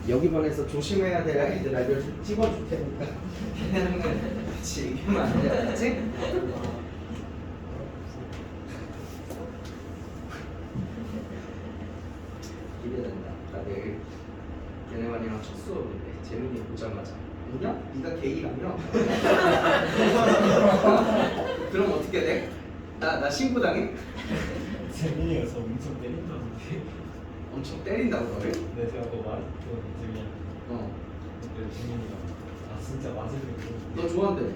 여기 반에서 조심해야 될 아이들 찍어줄 테니까 걔네는 같이 얘기하면 안 돼, 알았지? 기대된다. 나 내일 걔네만이랑 첫 수업인데 재민이 보자마자 뭐냐? 네가 게이라며? 그럼 어떻게 돼? 나 신고당해? 재민이가 엄청 때린다는데. 엄청 때린다고 너를? 네, 제가 또 말했던 재민이. 어. 그때 재민이가 진짜 맞을 너 좋아한대.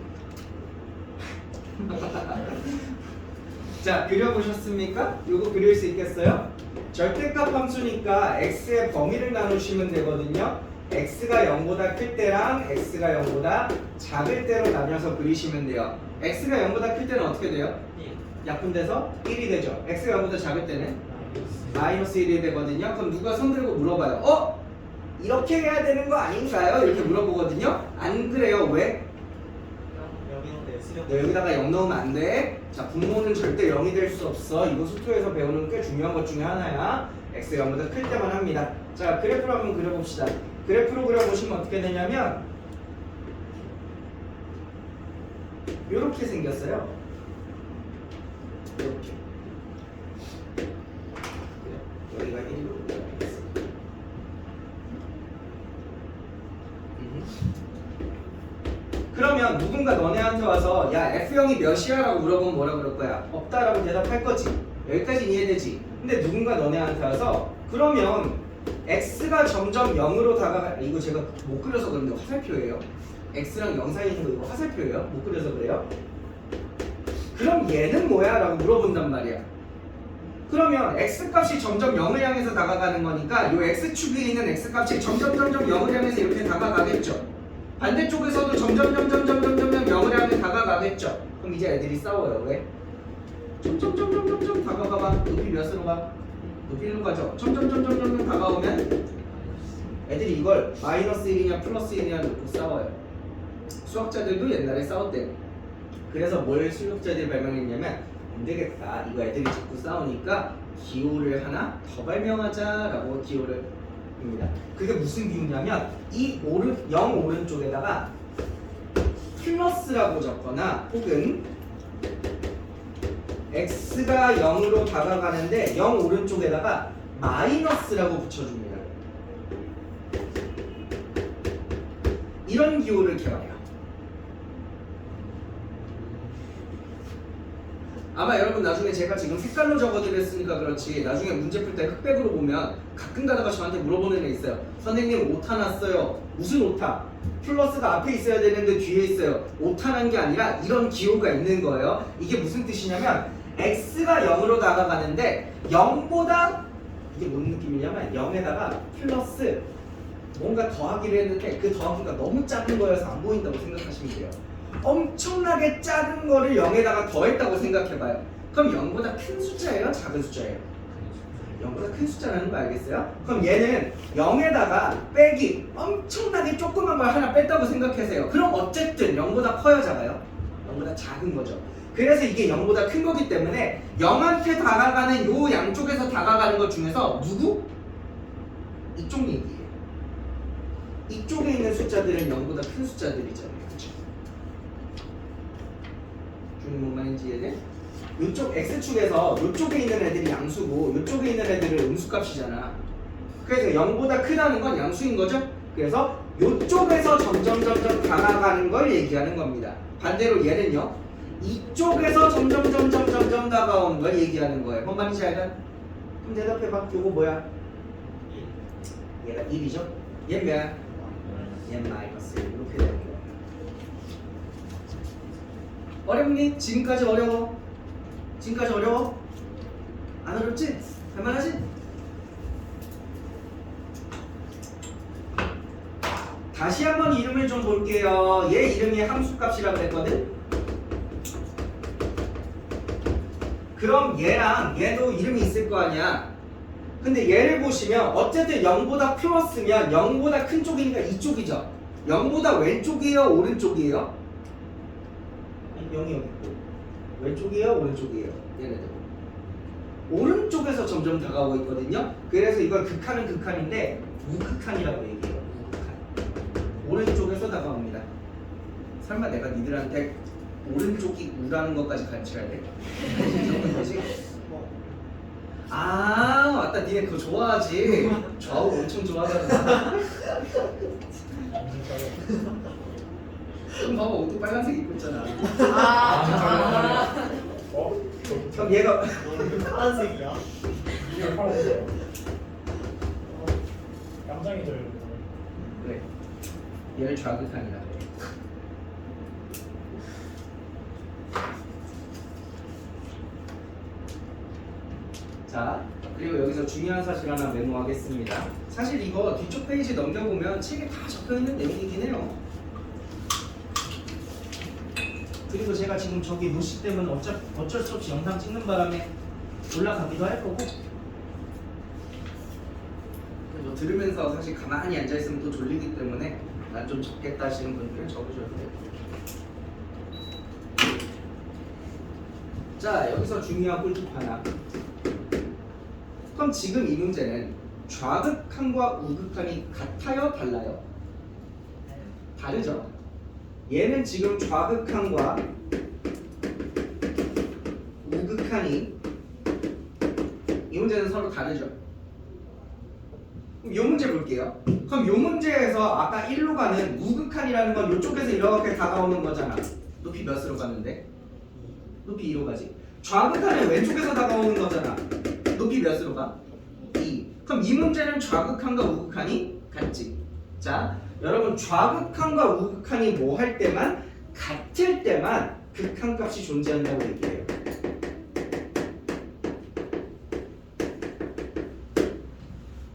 자, 그려보셨습니까? 요거 그릴 수 있겠어요? 절대값 함수니까 x의 범위를 나누시면 되거든요. x가 0보다 클 때랑 x가 0보다 작을 때로 나뉘어서 그리시면 돼요. x가 0보다 클 때는 어떻게 돼요? 약분돼서 1이 되죠. x가 0보다 작을 때는 마이너스 1이 되거든요. 그럼 누가 손 들고 물어봐요. 이렇게 해야 되는 거 아닌가요? 이렇게 물어보거든요. 안 그래요. 왜? 너 여기다가 0 넣으면 안 돼. 자, 분모는 절대 0이 될 수 없어. 이거 수토에서 배우는 꽤 중요한 것 중에 하나야. x가 0보다 클 때만 합니다. 자, 그래프로 한번 그려봅시다. 그래프로 그려보시면 어떻게 되냐면 이렇게 생겼어요. 이렇게. 여기가 1이고 여기가 x. 그러면 누군가 너네한테 와서 야 F형이 몇이야? 라고 물어보면 뭐라 그럴 거야? 없다라고 대답할 거지. 여기까지 이해되지? 근데 누군가 너네한테 와서 그러면 X가 점점 0으로 다가가 이거 제가 못 그려서 그런데 화살표예요. X랑 0 사이에 있는 거 이거 화살표예요. 못 그려서 그래요. 그럼 얘는 뭐야? 라고 물어본단 말이야. 그러면 X값이 점점 0을 향해서 다가가는 거니까 이 X축에 있는 X값이 점점 0을 향해서 이렇게 다가가겠죠. 반대쪽에서도 점점 0을 향해 다가가겠죠. 그럼 이제 애들이 싸워요. 왜? 점점 다가가봐. 높이 몇으로 가? 높이 1로 가죠. 점점 다가오면 애들이 이걸 마이너스 1이냐 플러스 1이냐 놓고 싸워요. 수학자들도 옛날에 싸웠대요. 그래서 뭘 수학자들이 발명했냐면 안 되겠다. 이거 애들이 자꾸 싸우니까 기호를 하나 더 발명하자라고 기호를 입니다. 그게 무슨 기호냐면 이 0 오른쪽에다가 플러스라고 적거나 혹은 x가 0으로 다가가는데 0 오른쪽에다가 마이너스라고 붙여줍니다. 이런 기호를 개발해요. 아마 여러분 나중에 제가 지금 색깔로 적어드렸으니까 그렇지 나중에 문제 풀 때 흑백으로 보면 가끔 가다가 저한테 물어보는 애 있어요. 선생님 오타 났어요. 무슨 오타? 플러스가 앞에 있어야 되는데 뒤에 있어요. 오타 난 게 아니라 이런 기호가 있는 거예요. 이게 무슨 뜻이냐면 x가 0으로 다가가는데 0보다 이게 뭔 느낌이냐면 0에다가 플러스 뭔가 더하기를 했는데 그 더하기가 너무 작은 거여서 안 보인다고 생각하시면 돼요. 엄청나게 작은 거를 0에다가 더했다고 생각해봐요. 그럼 0보다 큰 숫자예요? 작은 숫자예요? 0보다 큰 숫자라는 거 알겠어요? 그럼 얘는 0에다가 빼기 엄청나게 조그만 걸 하나 뺐다고 생각하세요. 그럼 어쨌든 0보다 커요? 작아요? 0보다 작은 거죠. 그래서 이게 0보다 큰 거기 때문에 0한테 다가가는 요 양쪽에서 다가가는 것 중에서 누구? 이쪽 얘기예요. 이쪽에 있는 숫자들은 0보다 큰 숫자들이잖아요. 뭔 말인지 이해돼? 이쪽 X축에서 이쪽에 있는 애들이 양수고 이쪽에 있는 애들은 음수값이잖아. 그래서 0보다 크다는 건 양수인 거죠? 그래서 이쪽에서 점점 다가가는 걸 얘기하는 겁니다. 반대로 얘는요 이쪽에서 점점 다가오는 걸 얘기하는 거예요. 뭔 말인지 알까? 그럼 대답해봐. 요거 뭐야? 얘가 1이죠? 얘는 뭐야? 얘는 마이너스 1 이렇게 되는 거야. 어렵니? 지금까지 어려워? 지금까지 어려워? 안 어렵지? 할만하지? 다시 한번 이름을 좀 볼게요. 얘 이름이 함수값이라고 했거든? 그럼 얘랑 얘도 이름이 있을 거 아니야. 근데 얘를 보시면 어쨌든 0보다 플러스면 0보다 큰 쪽이니까 이쪽이죠. 0보다 왼쪽이에요? 오른쪽이에요? 0이 여기 있고 왼쪽이에요? 오른쪽이에요? 얘네들 오른쪽에서 점점 다가오고 있거든요. 그래서 이걸 극한은 극한인데 우극한이라고 얘기해요. 다가옵니다. 설마 내가 니들한테 오른쪽이 우라는 것까지 가르쳐야 돼? 이 정도는 되지? 아 맞다, 니네 그거 좋아하지. 좌우 엄청 좋아하잖아. 그럼 봐봐, 옷도 빨간색 입고 있잖아. 그럼 얘가 파란색이야. 이게 파란색이야. 깜장이 들. 그래, 얘를 좌극한이라 그래. 자, 그리고 여기서 중요한 사실 하나 메모하겠습니다. 사실 이거 뒤쪽 페이지 넘겨보면 책에 다 적혀있는 내용이긴 해요. 그리고 제가 지금 저기 무시 때문에 어쩔 수 없이 영상 찍는 바람에 올라가기도 할 거고, 뭐 들으면서 사실 가만히 앉아있으면 또 졸리기 때문에 난 좀 적겠다 하시는 분들은 적으셔도 돼요. 자, 여기서 중요한 꿀팁 하나. 그럼 지금 이 문제는 좌극한과 우극한이 같아요? 달라요? 다르죠? 얘는 지금 좌극한과 우극한이 이 문제는 서로 다르죠? 그럼 이 문제 볼게요. 그럼 이 문제에서 아까 1로 가는 우극한이라는 건 이쪽에서 이렇게 다가오는 거잖아. 높이 몇으로 갔는데? 높이 2로 가지. 좌극한은 왼쪽에서 다가오는 거잖아. 높이 몇으로 가? 2. 그럼 이 문제는 좌극한과 우극한이 같지. 자, 여러분 좌극한과 우극한이 뭐 할 때만, 같을 때만 극한값이 존재한다고 얘기해요.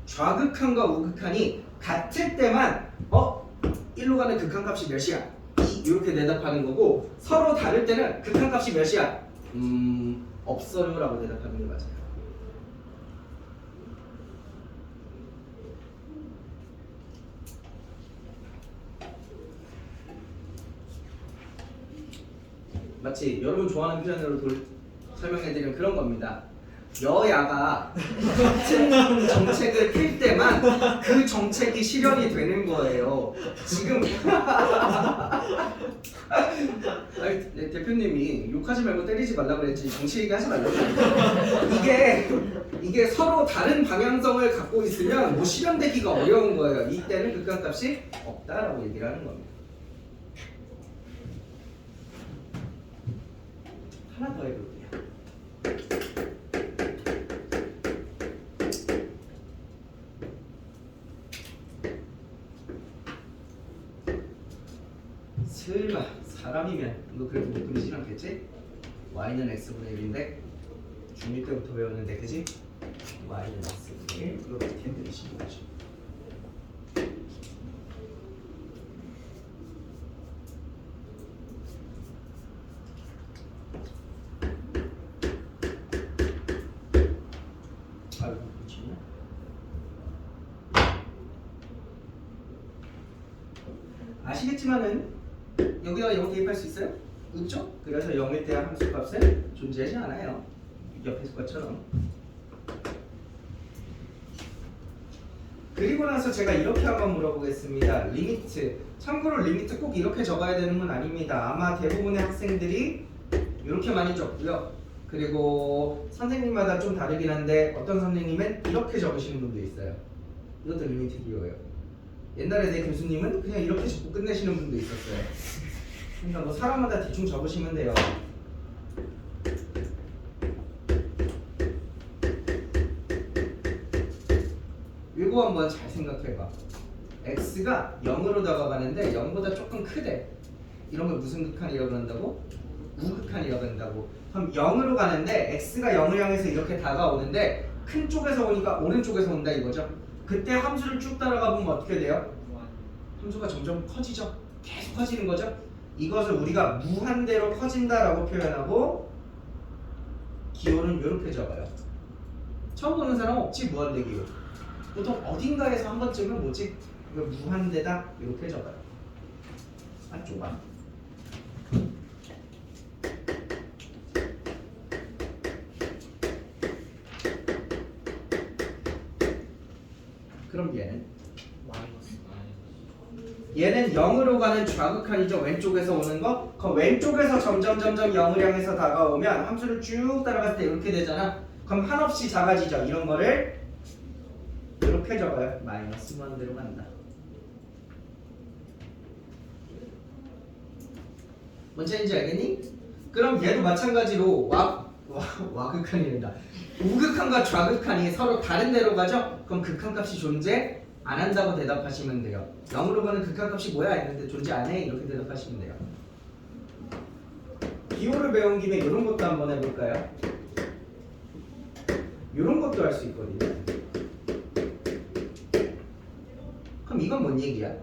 좌극한과 우극한이 같을 때만 1로 가는 극한값이 몇이야? 2 이렇게 대답하는 거고, 서로 다를 때는 극한값이 몇이야? 없어요 라고 대답하는 게 맞아요. 마치 여러분 좋아하는 표현으로 설명해드리면 그런 겁니다. 여야가 같은 정책을 펼 때만 그 정책이 실현이 되는 거예요. 지금 아니, 대표님이 욕하지 말고 때리지 말라 그랬지 정치 얘기하지 말라고. 이게 서로 다른 방향성을 갖고 있으면 뭐 실현되기가 어려운 거예요. 이때는 극한값이 없다라고 얘기를 하는 겁니다. 하나 더 해볼게요. 설마 사람이면 이거 그래도 못 그리진 않겠지? y는 x분의 1인데 중1 때부터 배웠는데 그지? y는 x분의 1 이거 텐들이 심어가지고 아이고 미쳤나? 아시겠지만은 여기다가 0 대입할 수 있어요? 없죠? 그래서 0일 때 함수값은 존재하지 않아요. 옆에 것처럼. 그리고 나서 제가 이렇게 한번 물어보겠습니다. 리미트. 참고로 리미트 꼭 이렇게 적어야 되는 건 아닙니다. 아마 대부분의 학생들이 이렇게 많이 적고요. 그리고 선생님마다 좀 다르긴 한데 어떤 선생님은 이렇게 적으시는 분도 있어요. 이것도 리미트 기호예요. 옛날에 내 교수님은 그냥 이렇게 적고 끝내시는 분도 있었어요. 그러니까 뭐 사람마다 대충 적으시면 돼요. 이거 한번 잘 생각해봐. x가 0으로 다가가는데 0보다 조금 크대. 이런 걸 무슨 극한이라고 한다고? 우극한이라고 한다고. 그럼 0으로 가는데 x가 0을 향해서 이렇게 다가오는데 큰 쪽에서 오니까 오른쪽에서 온다 이거죠. 그때 함수를 쭉 따라가 보면 어떻게 돼요? 함수가 점점 커지죠. 계속 커지는 거죠. 이것을 우리가 무한대로 커진다라고 표현하고 기호는 이렇게 적어요. 처음 보는 사람 없지 무한대 기호. 보통 어딘가에서 한 번쯤은 뭐지? 이거 무한대다 이렇게 적어요. 아 좁아. 그럼 얘는 마이너스 얘는 0으로 가는 좌극한이죠. 왼쪽에서 오는 거. 그럼 왼쪽에서 점점 0을 향해서 다가오면 함수를 쭉 따라갔을 때 이렇게 되잖아. 그럼 한없이 작아지죠. 이런 거를 이렇게 적어요. 마이너스 무한대로 간다. 뭔 차이인지 알겠니? 그럼 얘도 마찬가지로 와극한이 된다. 우극한과 좌극한이 서로 다른 데로 가죠? 그럼 극한값이 존재 안 한다고 대답하시면 돼요. 0으로 가는 극한값이 뭐야 했는데 존재 안 해. 이렇게 대답하시면 돼요. 기호를 배운 김에 이런 것도 한번 해볼까요? 이런 것도 할 수 있거든요. 그럼 이건 뭔 얘기야?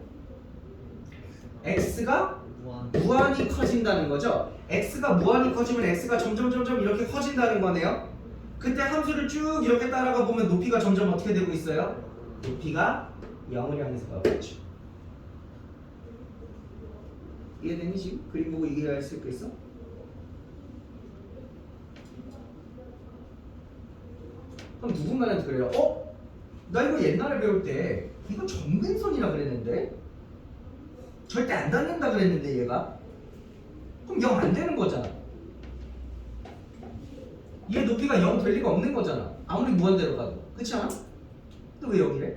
x가 무한히 커진다는 거죠. x가 무한히 커지면 x가 점점 이렇게 커진다는 거네요. 그때 함수를 쭉 이렇게 따라가 보면 높이가 점점 어떻게 되고 있어요? 높이가 0을 향해서 가고 있죠. 이해되니 지금? 그림 보고 이해할 수 있겠어? 그럼 누군가는 그래요. 나 이거 옛날에 배울 때 이거 정근선이라 그랬는데 절대 안 닿는다 그랬는데 얘가 그럼 0 안 되는 거잖아. 얘 높이가 0 될 리가 없는 거잖아. 아무리 무한대로 가도. 그렇지 않아? 또 왜 0이래?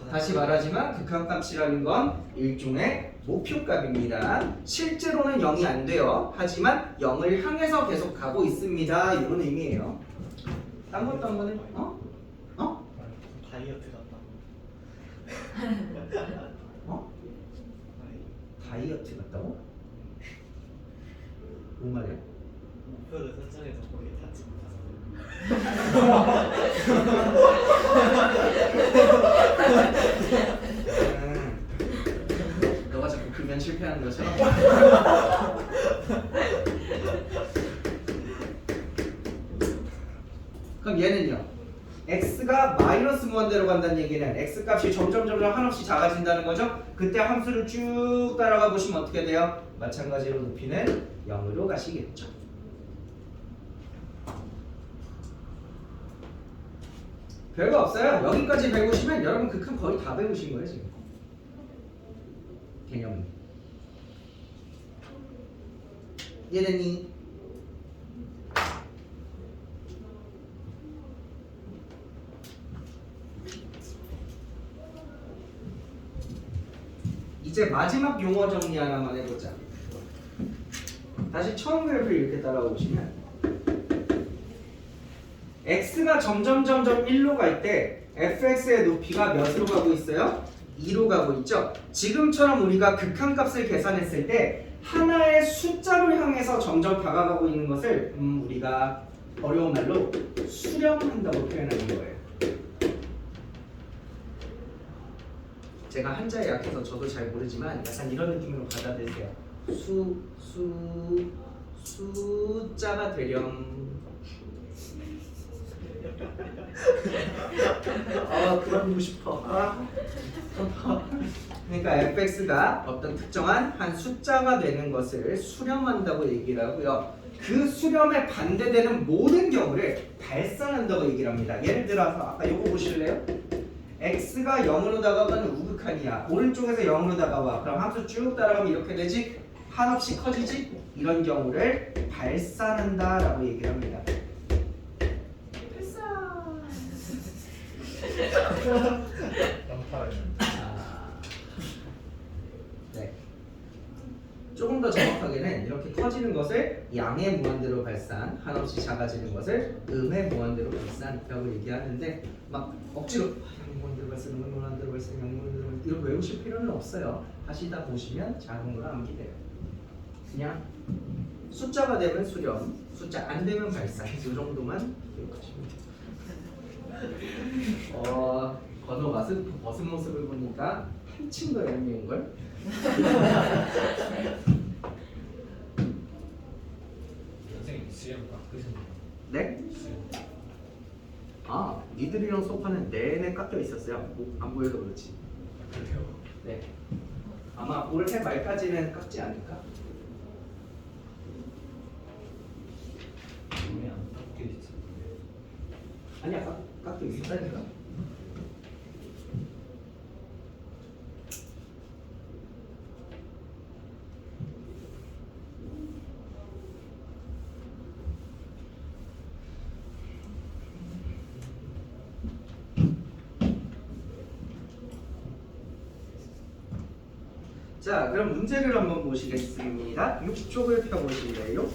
다시 말하지만 극한값이라는 건 일종의 목표값입니다. 실제로는 0이 안 돼요. 하지만 0을 향해서 계속 가고 있습니다. 이런 의미예요. 딴 것도 한번 해. 다이어트 같다. 다이어트 같다고? 뭔 말이야? 목표를 설정해서 거기에 닿지 못해서. 너가 자꾸 금연 실패하는 것처럼. 그럼 얘는요. x가 마이너스 무한대로 간다는 얘기는 x값이 점점 한없이 작아진다는 거죠. 그때 함수를 쭉 따라가 보시면 어떻게 돼요? 마찬가지로 높이는 0으로 가시겠죠. 별거 없어요. 여기까지 배우시면 여러분 극한 거의 다 배우신 거예요 지금. 개념은. 이해됐니? 이제 마지막 용어 정리 하나만 해보자. 다시 처음 그래프를 이렇게 따라오시면 x가 점점 1로 갈 때 fx의 높이가 몇으로 가고 있어요? 2로 가고 있죠. 지금처럼 우리가 극한값을 계산했을 때 하나의 숫자로 향해서 점점 다가가고 있는 것을 우리가 어려운 말로 수렴한다고 표현하는 거예요. 제가 한자에 약해서 저도 잘 모르지만 약간 이런 느낌으로 받아들이세요. 숫자가 되렴. 그러고 싶어. 그러니까 fx가 어떤 특정한 한 숫자가 되는 것을 수렴한다고 얘기를 하고요. 그 수렴에 반대되는 모든 경우를 발산한다고 얘기를 합니다. 예를 들어서 아까 이거 보실래요? x가 0으로 다가가는 우극한이야. 오른쪽에서 0으로 다가와. 그럼 함수 쭉 따라가면 이렇게 되지? 한없이 커지지? 이런 경우를 발산한다라고 얘기를 합니다. 네. 조금 더 정확하게는 이렇게 커지는 것을 양의 무한대로 발산, 한없이 작아지는 것을 음의 무한대로 발산이라고 얘기하는데 막 억지로 양의 무한대로 발산, 음의 무한대로 발산, 양의 무한대로 발산 이렇게 외우실 필요는 없어요. 하시다 보시면 자동으로 암기돼요. 그냥 숫자가 되면 수렴, 숫자 안 되면 발산 이 정도만 기억하시면 돼요. 건호 벗은 모습을 보니까 한층 더 얄미운 걸. 선생님 수영 깎으셨나요? 네? 니들이랑 소파는 내내 깎여 있었어요. 안 보여서 그렇지. 그래요? 네. 아마 올해 말까지는 깎지 않을까? 몸에 안 깎여 있지. 아니야, 깎여 있었다니까. 자, 그럼 문제를 한번 보시겠습니다. 6쪽을 펴보실래요?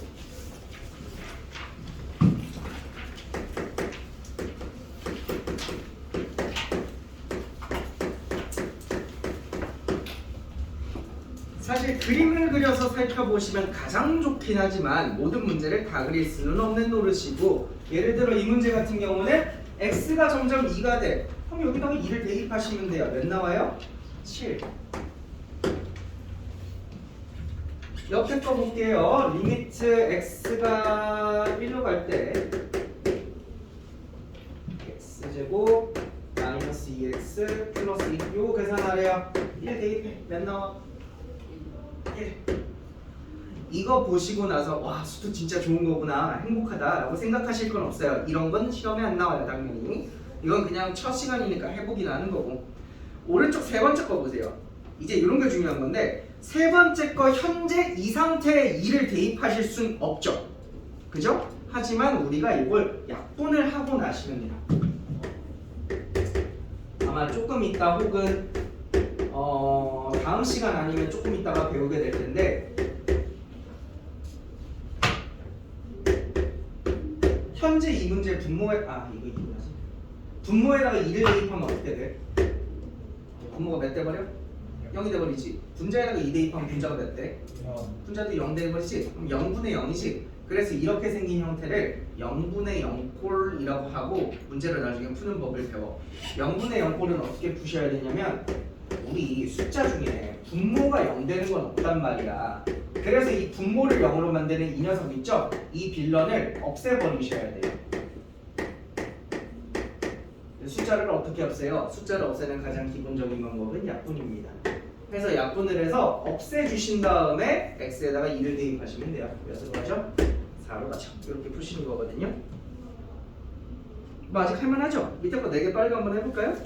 사실 그림을 그려서 살펴보시면 가장 좋긴 하지만 모든 문제를 다 그릴 수는 없는 노릇이고, 예를 들어 이 문제 같은 경우는 x가 점점 2가 돼. 그럼 여기다가 2를 대입하시면 돼요. 몇 나와요? 7. 옆에 거 볼게요. 리미트 x가 1로 갈 때 x제곱 마이너스 2x 플러스 2 요거 계산하래요. 1 대입해. 몇 나와? 1. 이거 보시고 나서 와 수도 진짜 좋은 거구나 행복하다 라고 생각하실 건 없어요. 이런 건 시험에 안 나와요 당연히. 이건 그냥 첫 시간이니까 해보기나 하는 거고. 오른쪽 세 번째 거 보세요. 이제 이런 게 중요한 건데 세 번째 거 현재 이 상태에 2를 대입하실 순 없죠. 그죠? 하지만 우리가 이걸 약분을 하고 나시면 돼요. 아마 조금 있다 혹은 다음 시간 아니면 조금 있다가 배우게 될 텐데 현재 이 문제 분모에 이거 이거지. 분모에다가 2를 대입하면 어떻게 돼? 분모가 몇 대 버려? 0이 돼 버리지. 분자에다가 2 대입하면 분자가 몇 대? 분자도 0 돼 버리지. 그럼 0분의 0이지. 그래서 이렇게 생긴 형태를 0분의 0꼴이라고 하고 문제를 나중에 푸는 법을 배워. 0분의 0꼴은 어떻게 푸셔야 되냐면 우리 숫자 중에 분모가 0 되는 건 없단 말이야. 그래서 이 분모를 0으로 만드는 이 녀석 있죠? 이 빌런을 없애버리셔야 돼요. 숫자를 어떻게 없애요? 숫자를 없애는 가장 기본적인 방법은 약분입니다. 그래서 약분을 해서 없애주신 다음에 x에다가 2를 대입하시면 돼요. 그래서 뭐죠? 4로 가죠. 이렇게 푸시는 거거든요. 뭐 아직 할만하죠? 밑에 거 4개 빨리 한번 해볼까요?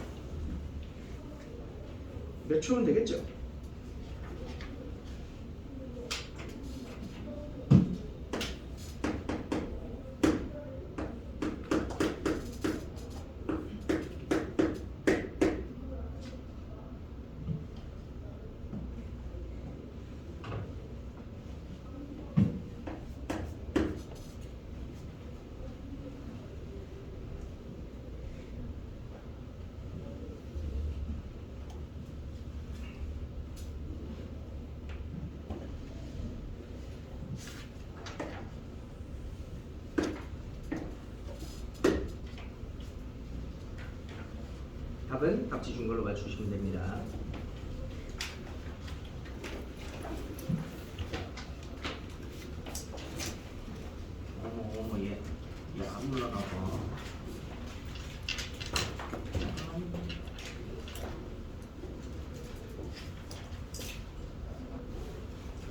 몇 초면 되겠죠? 답은 답지 준 걸로 맞추시면 됩니다. 어머 얘 안 올라가 봐.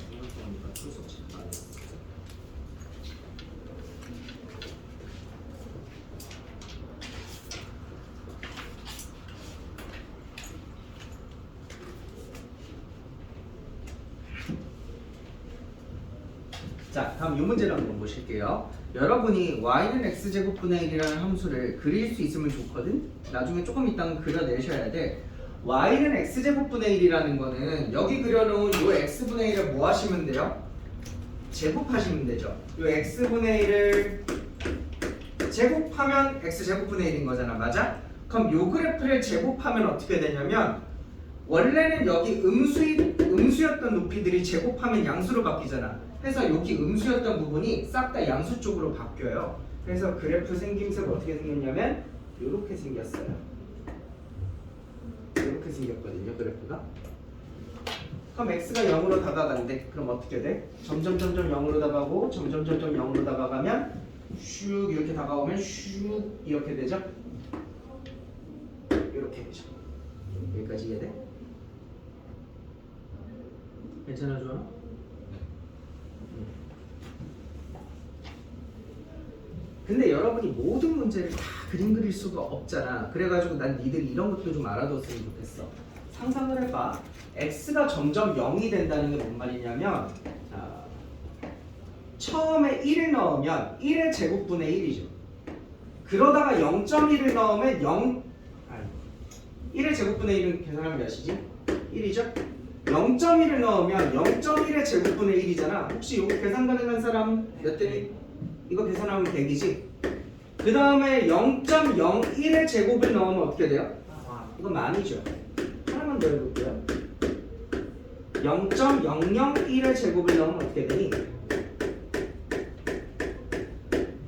생각해보니까 출석 안 했어. 자, 다음 이 문제를 한번 보실게요. 여러분이 y는 x제곱분의 1이라는 함수를 그릴 수 있으면 좋거든? 나중에 조금 이따가 그려내셔야 돼. y는 x제곱분의 1이라는 거는 여기 그려놓은 이 x분의 1을 뭐 하시면 돼요? 제곱하시면 되죠. 이 x분의 1을 제곱하면 x제곱분의 1인 거잖아. 맞아? 그럼 이 그래프를 제곱하면 어떻게 되냐면 원래는 여기 음수였던 높이들이 제곱하면 양수로 바뀌잖아. 그래서 여기 음수였던 부분이 싹 다 양수 쪽으로 바뀌어요. 그래서 그래프 생김새가 어떻게 생겼냐면 이렇게 생겼어요. 이렇게 생겼거든요, 그래프가. 그럼 x가 0으로 다가간대. 그럼 어떻게 돼? 점점 0으로 다가가고 점점 0으로 다가가면 슉 이렇게 다가오면 슉 이렇게 되죠? 이렇게 되죠. 여기까지 이해돼? 괜찮아, 좋아? 근데 여러분이 모든 문제를 다 그림 그릴 수가 없잖아. 그래가지고 난 니들이 이런 것도 좀 알아뒀으면 좋겠어. 상상을 해봐. x가 점점 0이 된다는 게 뭔 말이냐면 처음에 1을 넣으면 1의 제곱분의 1이죠. 그러다가 0.1을 넣으면 1의 제곱분의 1은 계산하면 몇이지? 1이죠? 0.1을 넣으면 0.1의 제곱분의 1이잖아. 혹시 이거 계산 가능한 사람 몇 대? 이거 계산하면 100이지. 그 다음에 0.01의 제곱을 넣으면 어떻게 돼요? 이거 만이죠. 하나만 더 해볼게요. 0.001의 제곱을 넣으면 어떻게 되니?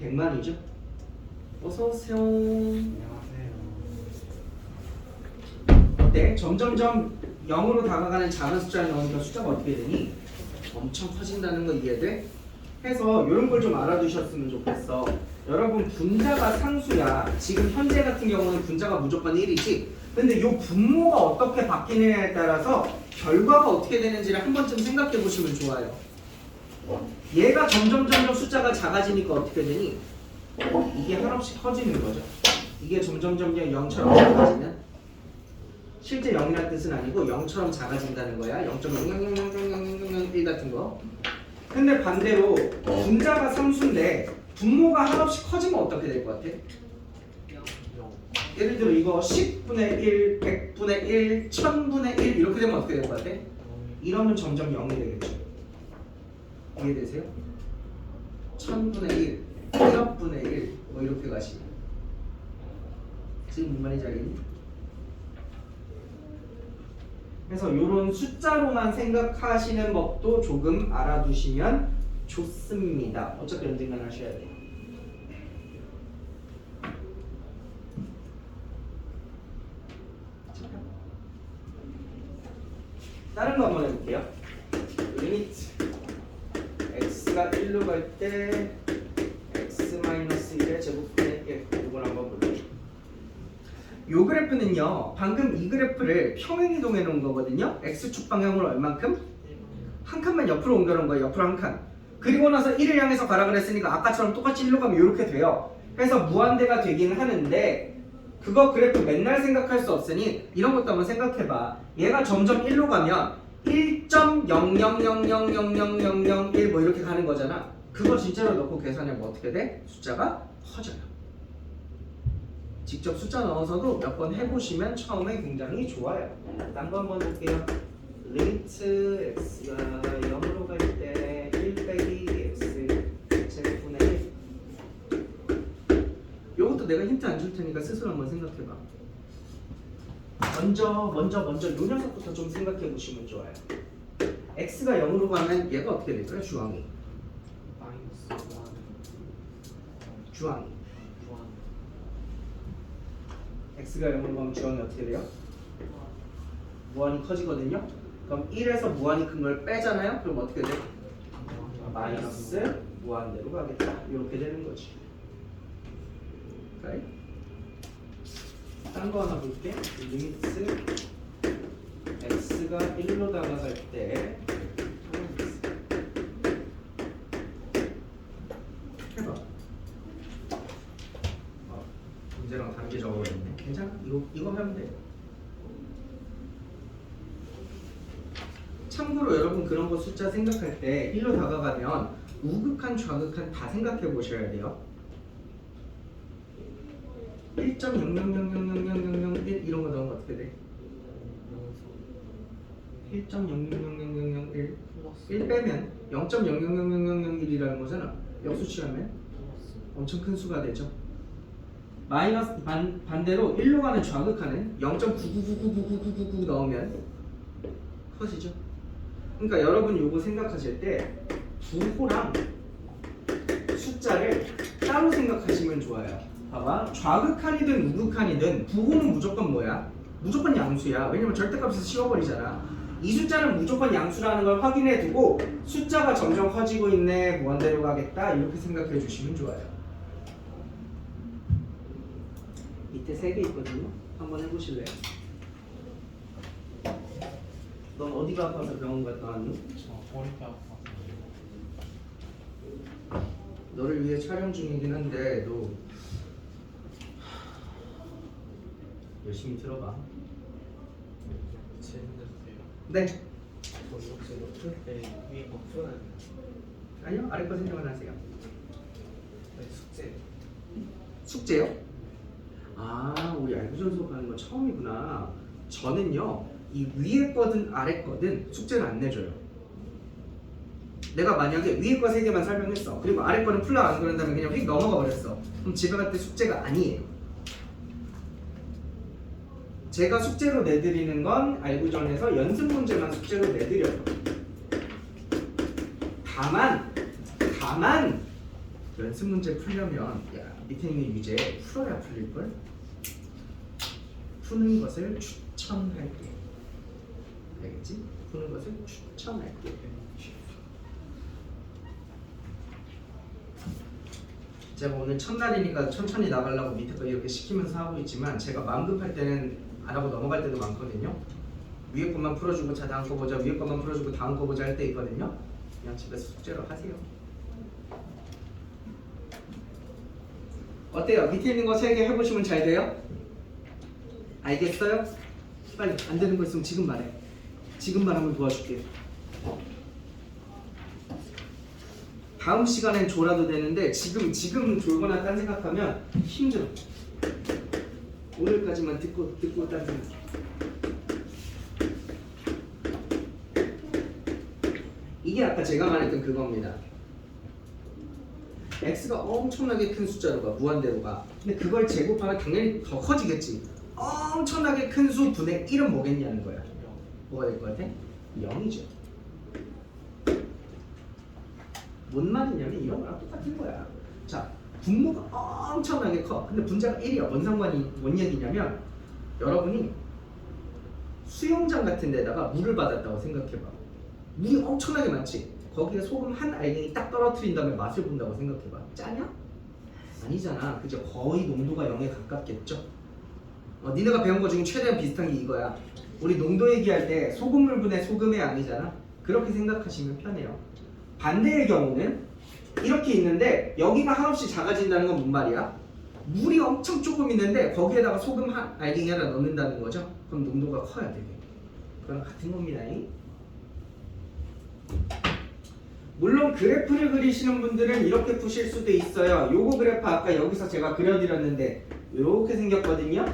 100만이죠. 어서오세요. 안녕하세요. 어때? 점점점 0으로 다가가는 작은 숫자를 넣으니까 숫자가 어떻게 되니? 엄청 커진다는 거 이해돼? 해서 이런 걸 좀 알아두셨으면 좋겠어. 여러분 분자가 상수야. 지금 현재 같은 경우는 분자가 무조건 1이지. 근데 이 분모가 어떻게 바뀌느냐에 따라서 결과가 어떻게 되는지를 한 번쯤 생각해 보시면 좋아요. 얘가 점점 숫자가 작아지니까 어떻게 되니? 이게 한없이 커지는 거죠. 이게 점점 0처럼 작아지면 실제 0이라는 뜻은 아니고 0처럼 작아진다는 거야. 0.0000001 같은 거. 근데 반대로 분자가 상수인데 분모가 한없이 커지면 어떻게 될 것 같아? 예를 들어 이거 10분의 1, 100분의 1, 1000분의 1 이렇게 되면 어떻게 될 것 같아? 이러면 점점 0이 되겠죠. 이해되세요? 1000분의 1, 1억분의 1, 뭐 이렇게 가시면 지금 무슨 말인지 알겠니? 그래서 이런 숫자로만 생각하시는 법도 조금 알아두시면 좋습니다. 어차피 언젠간 하셔야 돼요. 다른 거 한번 해볼게요. 리미트 x가 1로 갈 때 x-1의 제곱분의 1 이걸 한번 볼게요. 요 그래프는요, 방금 이 그래프를 평행이동해 놓은 거거든요. x축 방향으로 얼만큼? 한 칸만 옆으로 옮겨 놓은 거예요. 옆으로 한 칸. 그리고 나서 1을 향해서 가라 그랬으니까 아까처럼 똑같이 1로 가면 이렇게 돼요. 그래서 무한대가 되긴 하는데 그거 그래프 맨날 생각할 수 없으니 이런 것도 한번 생각해봐. 얘가 점점 1로 가면 1.000000001 뭐 이렇게 가는 거잖아. 그거 진짜로 넣고 계산하면 어떻게 돼? 숫자가 커져요. 직접 숫자 넣어서도 몇 번 해보시면 처음에 굉장히 좋아요. 딴 거 한번 볼게요. 리미트 x가 0으로 갈 때 1 빼기 x 제곱분의 1. 요것도 내가 힌트 안 줄 테니까 스스로 한번 생각해봐. 먼저 요 녀석부터 좀 생각해 보시면 좋아요. x가 0으로 가면 얘가 어떻게 될까요? 주황이. 주황이. x가 0으로 가면 주황이 어떻게 돼요? 무한히 커지거든요. 그럼 1에서 무한히 큰 걸 빼잖아요. 그럼 어떻게 돼? 마이너스 무한대로 가겠다. 이렇게 되는 거지. 오케이? 딴 거 하나 볼게. 리미트 x가 1로 다가갈 때 해봐. 문제랑 다르게 적어버렸네. 괜찮아? 이거 하면 돼. 참고로 여러분 그런 거 숫자 생각할 때 1로 다가가면 우극한 좌극한 다 생각해 보셔야 돼요. 1.000000001 이런 거 넣으면 어떻게 돼? 1.0000001 1 빼면 0.0000001이라는 거잖아. 역수치하면 엄청 큰 수가 되죠. 마이너스 반대로 1로 가는 좌극하는 0.999999999 넣으면 커지죠. 그러니까 여러분 요거 생각하실 때 부호랑 숫자를 따로 생각하시면 좋아요. 봐봐, 좌극한이든 우극한이든 부호는 무조건 뭐야? 무조건 양수야. 왜냐면 절대값에서 씌워버리잖아. 이 숫자는 무조건 양수라는 걸 확인해 두고 숫자가 점점 커지고 있네, 무한대로 가겠다 이렇게 생각해 주시면 좋아요. 밑에 3개 있거든요. 한번 해보실래요? 넌 어디가 아파서 병원 갔다 왔니? 저 머리가 아파서. 너를 위해 촬영 중이긴 한데 너 열심히 들어봐. 제 힘들세요. 네. 혹시 높을 때 위에 거 풀어야 돼요? 아니요, 아래 거 생각만 하세요. 네, 숙제. 숙제요? 아, 우리 알고전 수업하는 건 처음이구나. 저는요 이 위에 거든 아래 거든 숙제를 안 내줘요. 내가 만약에 위에 거 3개만 설명했어. 그리고 아래 거는 풀라 안 그런 다음에 그냥 휙 넘어가 버렸어. 그럼 집에 갈 때 숙제가 아니에요. 제가 숙제로 내드리는 건 알고전에서 연습 문제만 숙제로 내드려요. 다만 연습 문제 풀려면 야 밑에 있는 유제 풀어야 풀릴걸? 푸는 것을 추천할게. 알겠지? 푸는 것을 추천할게. 제가 오늘 첫날이니까 천천히 나가려고 밑에 거 이렇게 시키면서 하고 있지만 제가 마음 급할 때는 안 하고 넘어갈 때도 많거든요. 위에 것만 풀어주고 자 다음 거 보자, 위에 것만 풀어주고 다음 거 보자 할 때 있거든요. 그냥 집에서 숙제로 하세요. 어때요? 밑에 있는 거 3개 해보시면 잘 돼요? 알겠어요? 빨리 안 되는 거 있으면 지금 말해. 지금 말하면 도와줄게. 다음 시간엔 졸아도 되는데 지금 졸거나 딴 생각하면 힘들어. 오늘까지만 듣고 딴 생각. 이게 아까 제가 말했던 그겁니다. x가 엄청나게 큰 숫자로 가, 무한대로 가. 근데 그걸 제곱하면 당연히 더 커지겠지. 엄청나게 큰 수 분의 1은 뭐겠냐는 거야. 뭐가 될 것 같아? 0이죠. 뭔 말이냐면 이런 거랑 똑같은 거야. 자, 분모가 엄청나게 커. 근데 분자가 1이야. 뭔 얘기냐면 여러분이 수영장 같은 데다가 물을 받았다고 생각해봐. 물이 엄청나게 많지. 거기에 소금 한 알갱이 딱 떨어뜨린 다음에 맛을 본다고 생각해봐. 짜냐? 아니잖아. 그죠? 거의 농도가 0에 가깝겠죠? 니네가 배운 거 중에 최대한 비슷한 게 이거야. 우리 농도 얘기할 때 소금물 분의 소금의 양이잖아. 그렇게 생각하시면 편해요. 반대의 경우는 이렇게 있는데 여기가 한없이 작아진다는 건 뭔 말이야? 물이 엄청 조금 있는데 거기에다가 소금 한 알갱이 하나 넣는다는 거죠? 그럼 농도가 커야 되게. 그럼 같은 겁니다. 물론 그래프를 그리시는 분들은 이렇게 푸실 수도 있어요. 요거 그래프 아까 여기서 제가 그려드렸는데 이렇게 생겼거든요.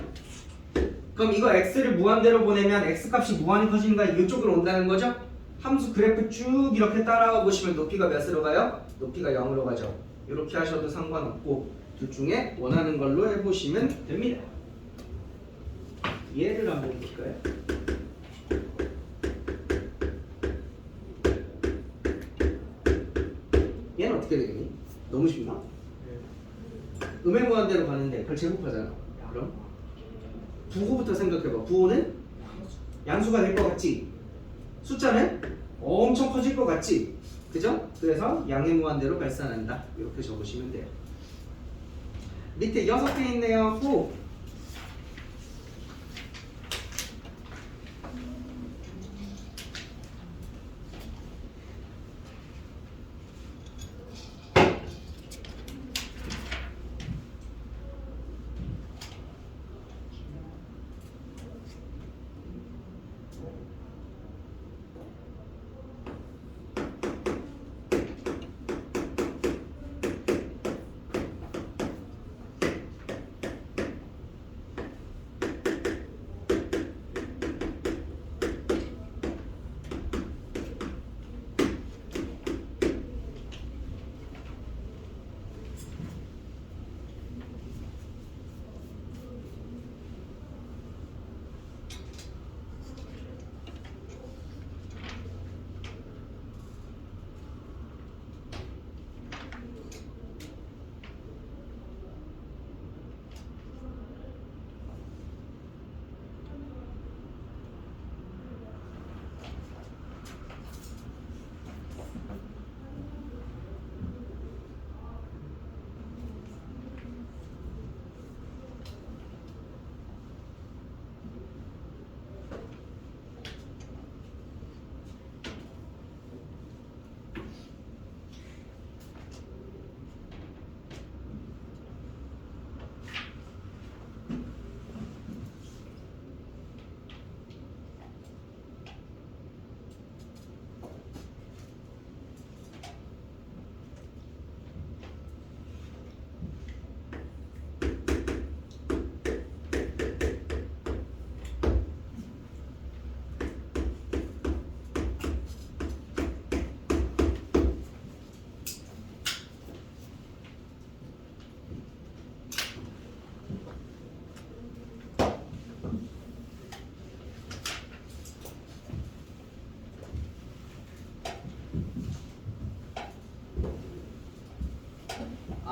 그럼 이거 x를 무한대로 보내면 x값이 무한히 커지니까 이쪽으로 온다는 거죠? 함수 그래프 쭉 이렇게 따라와 보시면 높이가 몇으로 가요? 높이가 0으로 가죠. 이렇게 하셔도 상관없고 둘 중에 원하는 걸로 해보시면 됩니다. 얘를 한번 볼까요? 얘는 어떻게 되겠니? 너무 쉽나? 음의 무한대로 가는데 그걸 제곱하잖아. 그럼 부호부터 생각해봐. 부호는 양수가 될 것 같지? 숫자는 엄청 커질 것 같지? 그죠? 그래서 양의 무한대로 발산한다. 이렇게 적으시면 돼요. 밑에 6개 있네요. 후.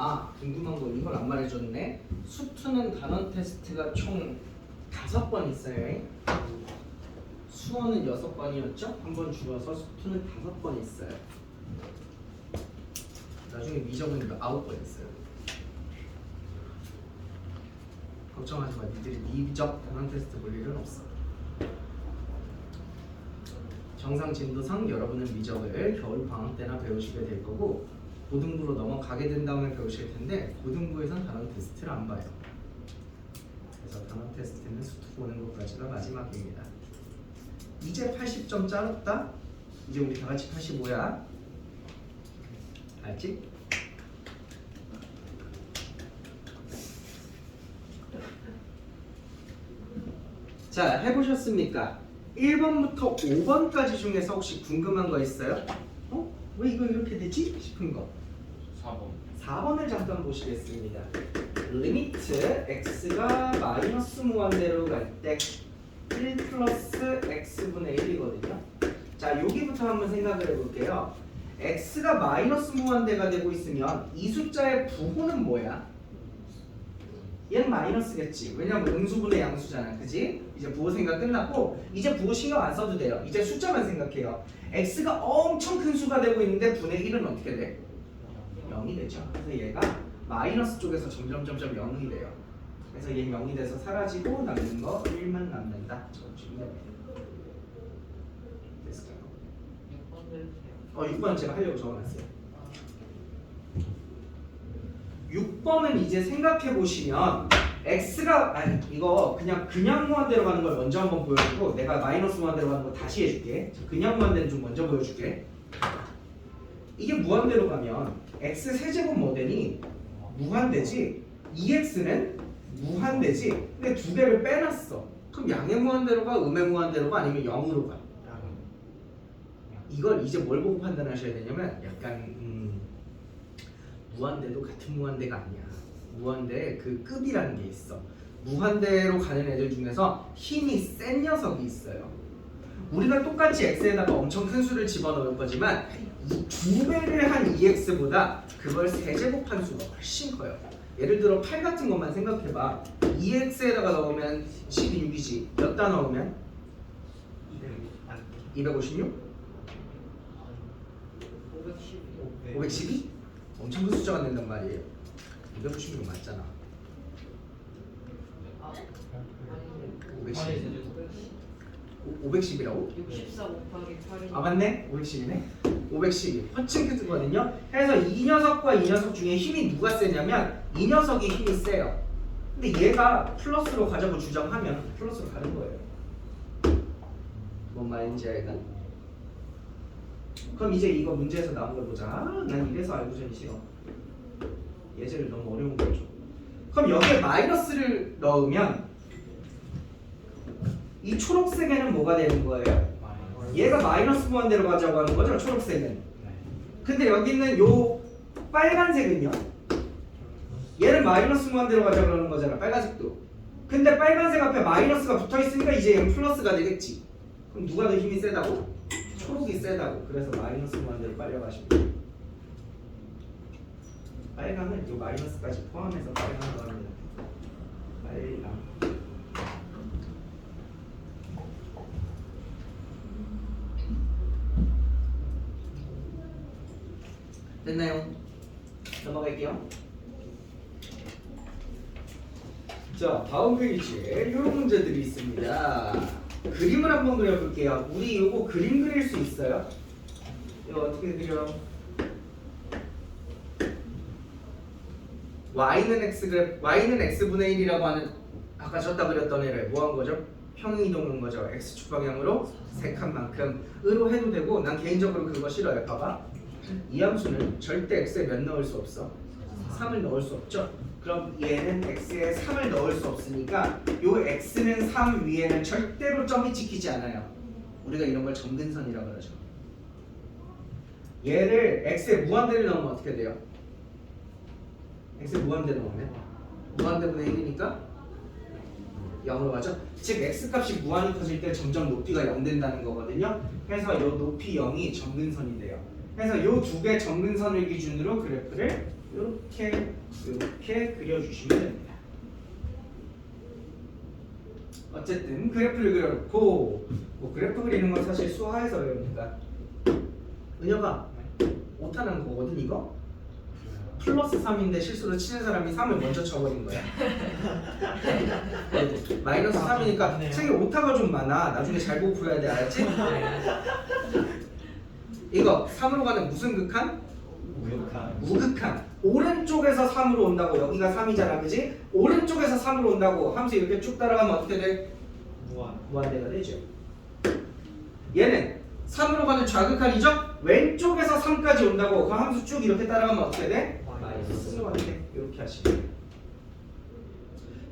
아 궁금한 거 이걸 안 말해줬네. 수투는 단원 테스트가 총 5번 있어요. 수어는 6번이었죠? 한 번 줄여서 수투는 5번 있어요. 나중에 미적은 9번 있어요. 걱정하지 마. 니들이 미적 단원 테스트 볼 일은 없어. 정상 진도상 여러분은 미적을 겨울 방학 때나 배우시게 될 거고 고등부로 넘어가게 된 다음에 배우실 텐데 고등부에선 단원 테스트를 안 봐요. 그래서 단원 테스트는 수투 보는 것까지가 마지막입니다. 이제 80점 짜렸다. 이제 우리 다 같이 85야. 알지? 자, 해보셨습니까? 1번부터 5번까지 중에서 혹시 궁금한 거 있어요? 왜 이거 이렇게 되지? 싶은 거. 4번. 4번을 잠깐 보시겠습니다. 리미트 x가 마이너스 무한대로 갈 때 1 플러스 x분의 1이거든요. 자, 여기부터 한번 생각을 해볼게요. x가 마이너스 무한대가 되고 있으면 이 숫자의 부호는 뭐야? 얘는 마이너스겠지. 왜냐면 음수분의 양수잖아. 그지? 이제 부호 생각 끝났고 이제 부호 신경 안 써도 돼요. 이제 숫자만 생각해요. x가 엄청 큰 수가 되고 있는데 분의 1은 어떻게 돼? 0이 되죠. 그래서 얘가 마이너스 쪽에서 점점 0이 돼요. 그래서 얘 0이 돼서 사라지고 남는 거 1만 남는다. 적어주면 됩니다. 됐을까요? 6번은 제가 하려고 적어놨어요. 6번은 이제 생각해 보시면 x가 이거 그냥 무한대로 가는 걸 먼저 한번 보여주고 내가 마이너스 무한대로 가는 거 다시 해줄게. 그냥 무한대는 좀 먼저 보여줄게. 이게 무한대로 가면 x 세제곱 뭐 되니? 무한대지. 2x는 무한대지. 근데 두 개를 빼놨어. 그럼 양의 무한대로가 음의 무한대로가 아니면 0으로 가? 이걸 이제 뭘 보고 판단하셔야 되냐면 약간 무한대도 같은 무한대가 아니야. 무한대에 그 급이라는 게 있어. 무한대로 가는 애들 중에서 힘이 센 녀석이 있어요. 우리가 똑같이 x에다가 엄청 큰 수를 집어넣을 거지만 이 2배를 한 2x보다 그걸 세제곱한 수가 훨씬 커요. 예를 들어 8 같은 것만 생각해봐. 2x에다가 넣으면 12, 6이지. 몇 다 넣으면? 256? 512? 엄청 큰 숫자가 된단 말이에요. 256 맞잖아. 510이라고? 64 곱하기 8이 아 맞네? 510이네? 512 훨씬 크거든요. 그래서 이 녀석과 이 녀석 중에 힘이 누가 세냐면 이 녀석이 힘이 세요. 근데 얘가 플러스로 가자고 주장하면 플러스로 가는 거예요. 뭔 말인지 알까? 그럼 이제 이거 문제에서 나온 걸 보자. 난 이래서 알고전이 싫어. 예제를 너무 어려운 걸 줘. 그럼 여기에 마이너스를 넣으면 이 초록색에는 뭐가 되는 거예요? 얘가 마이너스 무한대로 가자고 하는 거죠, 초록색은. 근데 여기 있는 요 빨간색은요? 얘는 마이너스 무한대로 가자고 하는 거잖아, 빨간색도. 근데 빨간색 앞에 마이너스가 붙어있으니까 이제 얘는 플러스가 되겠지. 그럼 누가 더 힘이 세다고? 초록이 세다고. 그래서 마이너스 무한대로 빨려가시면 돼요. 빨강은 이 마이너스까지 포함해서 빨강으로 합니다. 빨강. 됐나요? 넘어갈게요. 자, 다음 페이지에 이런 문제들이 있습니다. 그림을 한번 그려볼게요. 우리 이거 그림 그릴 수 있어요? 이거 어떻게 그려? y는 x분의 1이라고 하는 아까 졌다 그렸던 애를 뭐 한 거죠? 평행이동한 거죠. x축 방향으로 색한 만큼 으로 해도 되고 난 개인적으로 그거 싫어요. 봐봐. 이 함수는 절대 x에 몇 넣을 수 없어? 3을 넣을 수 없죠? 그럼 얘는 x에 3을 넣을 수 없으니까 요 x는 3 위에는 절대로 점이 찍히지 않아요. 우리가 이런 걸 점근선이라고 그러죠. 얘를 x에 무한대를 넣으면 어떻게 돼요? x에 무한대 넣으면 무한대분의 1이니까 0으로 가죠. 즉 x값이 무한이 커질 때 점점 높이가 0 된다는 거거든요. 그래서 요 높이 0이 점근선이 돼요. 그래서 요 두 개 점근선을 기준으로 그래프를 이렇게 그려주시면 됩니다. 어쨌든 그래프를 그려놓고 뭐 그래프 그리는 건 사실 수화에서 외우니까 은혁아 오타난 거거든 이거? 플러스 3인데 실수로 치는 사람이 3을 먼저 쳐버린 거야. 마이너스 3이니까 책에 오타가 좀 많아. 나중에 잘 보고 풀어야 돼. 알았지? 이거 3으로 가는 무슨 극한? 무극한. 오른쪽에서 3으로 온다고. 여기가 3이잖아. 그지? 오른쪽에서 3으로 온다고. 함수 이렇게 쭉 따라가면 어떻게 돼? 무한대가 되죠. 얘는 3으로 가는 좌극한이죠? 왼쪽에서 3까지 온다고. 그 함수 쭉 이렇게 따라가면 어떻게 돼? 마이너스로 가는데 이렇게 하시면 돼요.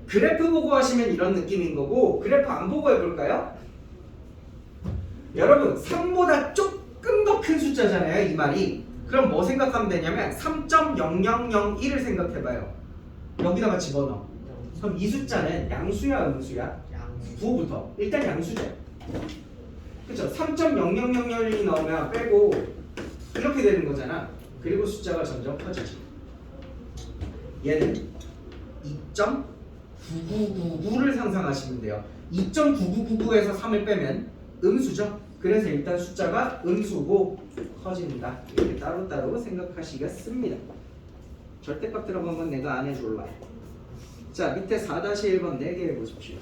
그래프 보고 하시면 이런 느낌인 거고 그래프 안 보고 해볼까요? 여러분 3보다 조금 더 큰 숫자잖아요 이 말이. 그럼 뭐 생각하면 되냐면 3.0001을 생각해봐요. 여기다가 집어넣어. 그럼 이 숫자는 양수야 음수야? 구호부터 일단 양수죠. 그쵸? 3.0001이 나오면 빼고 이렇게 되는 거잖아. 그리고 숫자가 점점 커지지. 얘는 2.9999를 상상하시면 돼요. 2.9999에서 3을 빼면 음수죠. 그래서 일단 숫자가 음수고 커집니다. 이렇게 따로따로 생각하시겠습니다. 절대값 들어본 건 내가 안 해줄라. 자 밑에 4-1번 4개 해보십시오.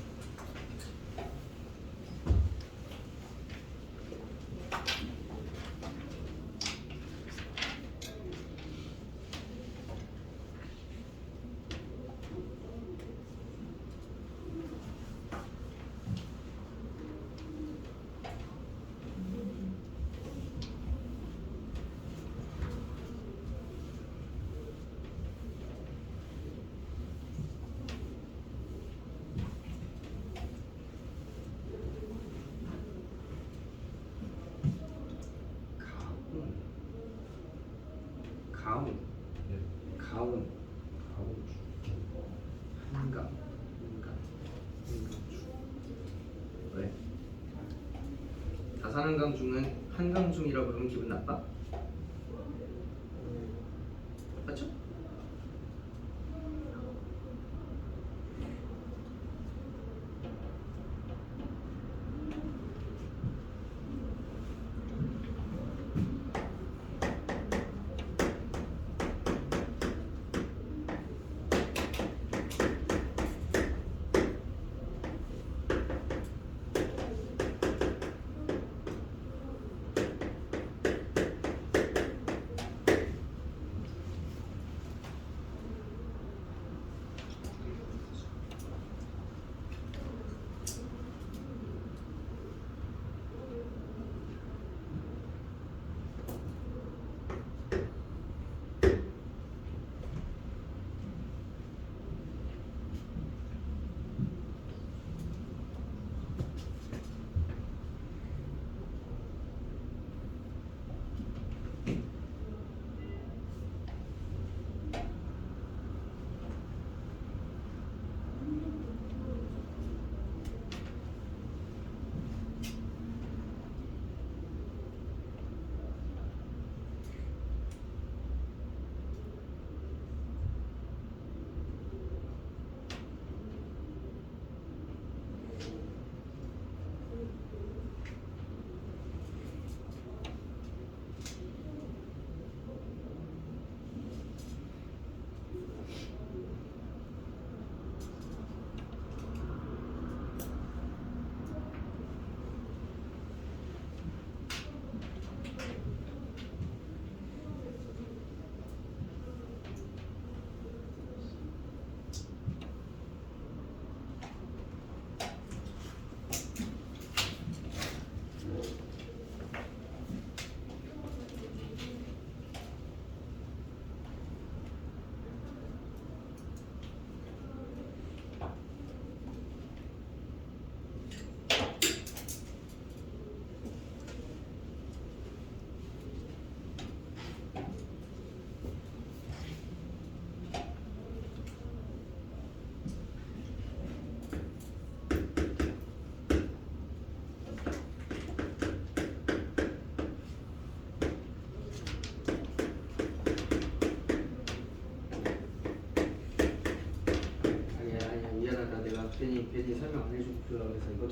왜? 다산한강 중은 한강 중이라고 그러면 기분 나빠? 맞죠?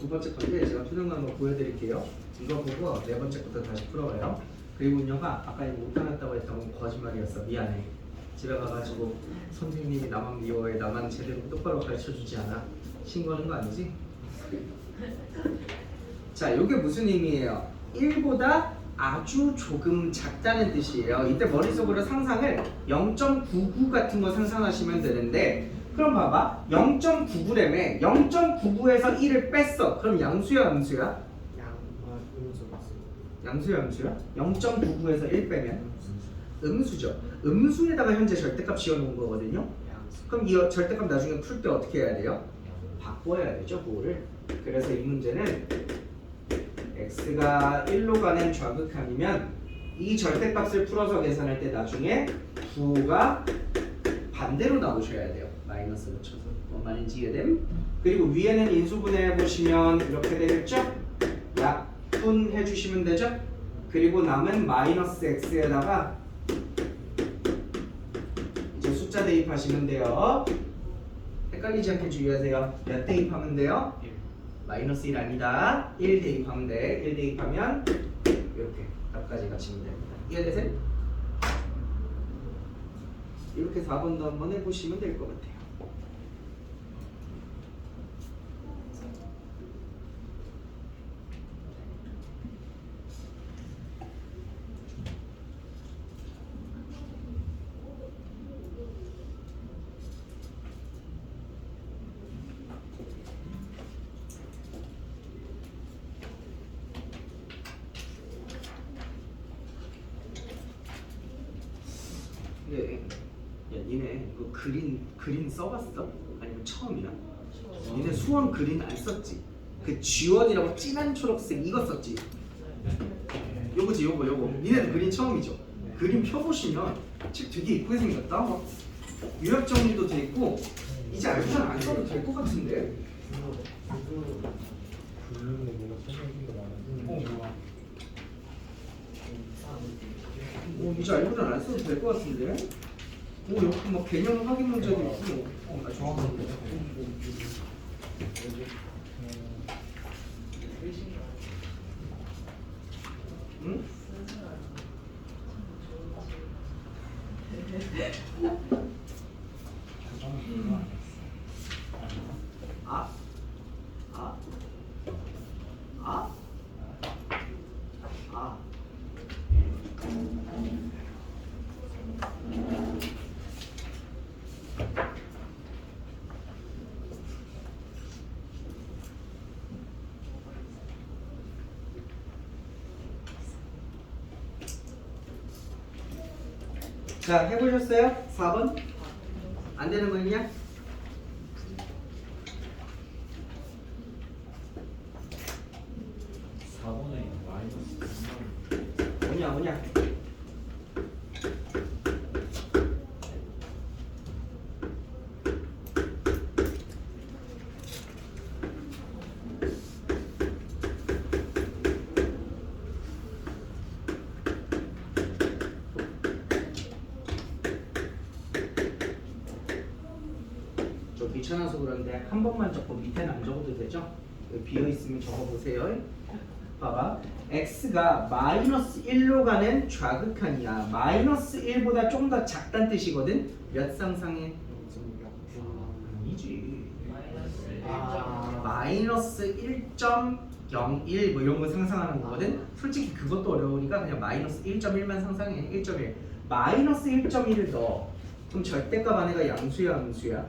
두 번째 건데 제가 푸는 거 한번 보여드릴게요. 이거 보고 네 번째 부터 다시 풀어봐요. 그리고 은영아 아까 이거 못하겠다고 했던 건 거짓말이었어. 미안해. 집에 가가지고 선생님이 나만 미워해. 나만 제대로 똑바로 가르쳐주지 않아. 신고하는 거 아니지? 자, 이게 무슨 의미예요? 1보다 아주 조금 작다는 뜻이에요. 이때 머릿속으로 상상을 0.99 같은 거 상상하시면 되는데 그럼 봐봐. 0.99래매 0.99에서 1을 뺐어. 그럼 양수야 음수야? 양수야 음수야? 0.99에서 1 빼면 음수죠. 음수에다가 현재 절대값 지어놓은 거거든요. 그럼 이 절대값 나중에 풀 때 어떻게 해야 돼요? 바꿔야 되죠, 부호를. 그래서 이 문제는 x가 1로 가는 좌극한이면 이 절대값을 풀어서 계산할 때 나중에 부호가 반대로 나오셔야 돼요. 마이너스 붙여서. 뭔 말인지 이해됨? 그리고 위에는 인수분해 보시면 이렇게 되겠죠? 약분 해주시면 되죠? 그리고 남은 마이너스 x에다가 이제 숫자 대입하시면 돼요. 헷갈리지 않게 주의하세요. 몇 대입하면 돼요? 마이너스 1 아니다. 1 대입하면 돼. 1 대입하면 이렇게 답까지 가시면 됩니다. 이해되세요? 이렇게 4번도 한번 해보시면 될 것 같아요. 근데 야 니네 이거 그린 써봤어? 아니면 처음이야? 니네 수원 그린 안 썼지? 그 G1이라고 진한 초록색 이거 썼지? 요거지 요거 니네도 그린 처음이죠? 그림 펴보시면 책 되게 이쁘게 생겼다. 막 유협 정리도 돼 있고 이제 알고는 안 써도 될 것 같은데. 이제 알고는 안 써도 될 것 같은데. 여기 막 개념 확인 문제도 있고. 정확한데. 응? 아? 아? 아? 아? 자, 해보셨어요? 4번? 안 되는 거 있냐? 뭐냐? 저 귀찮아서 그런데 한 번만 적고 밑에는 안 적어도 되죠? 여기 비어있으면 적어보세요. 봐봐. x가 마이너스 1로 가는 좌극한이야. 마이너스 1보다 좀 더 작다는 뜻이거든. 몇 상상해? 아니지. 마이너스 1.01 뭐 이런 거 상상하는 거거든. 솔직히 그것도 어려우니까 그냥 마이너스 1.1만 상상해. 1.1 마이너스 1.1을 넣어. 그럼 절대값 안에가 양수야 음수야?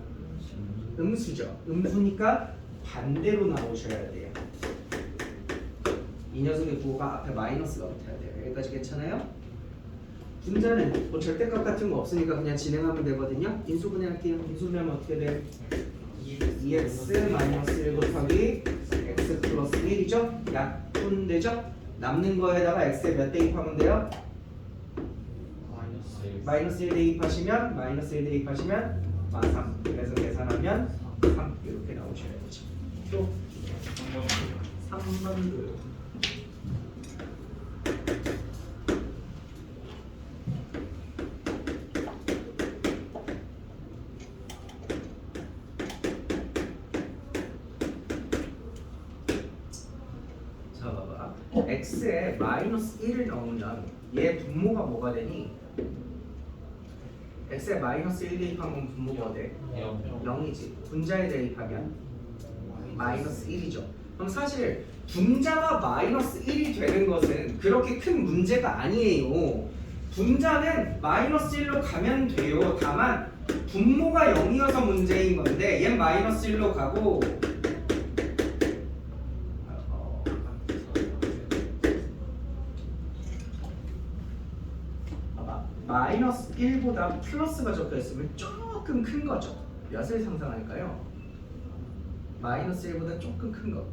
음수죠. 음수니까 반대로 나오셔야 돼요. 이 녀석의 부호가 앞에 마이너스가 붙어야 돼요. 여기까지 괜찮아요? 분자는 뭐 절대값 같은 거 없으니까 그냥 진행하면 되거든요. 인수분해 할게요. 인수분해하면 어떻게 돼? 2x 마이너스 1 곱하기 x 플러스 1이죠? 약분되죠? 남는 거에다가 x에 몇 대입하면 돼요? 마이너스 1 대입하시면 마이너스 1 대입하시면 마3. 그래서 계산하면 3 이렇게 나오셔야 되죠. 또 3번도 x에 마이너스 1을 넣으면 얘 분모가 뭐가 되니? x에 마이너스 1 대입하면 분모가 돼? 0이지. 분자에 대입하면 마이너스 1이죠. 그럼 사실 분자가 마이너스 1이 되는 것은 그렇게 큰 문제가 아니에요. 분자는 마이너스 1로 가면 돼요. 다만 분모가 0이어서 문제인 건데 얘 마이너스 1로 가고 마이너스 1보다 플러스가 적혀있으면 조금 큰 거죠. 몇을 상상할까요? 마이너스 1보다 조금 큰 거.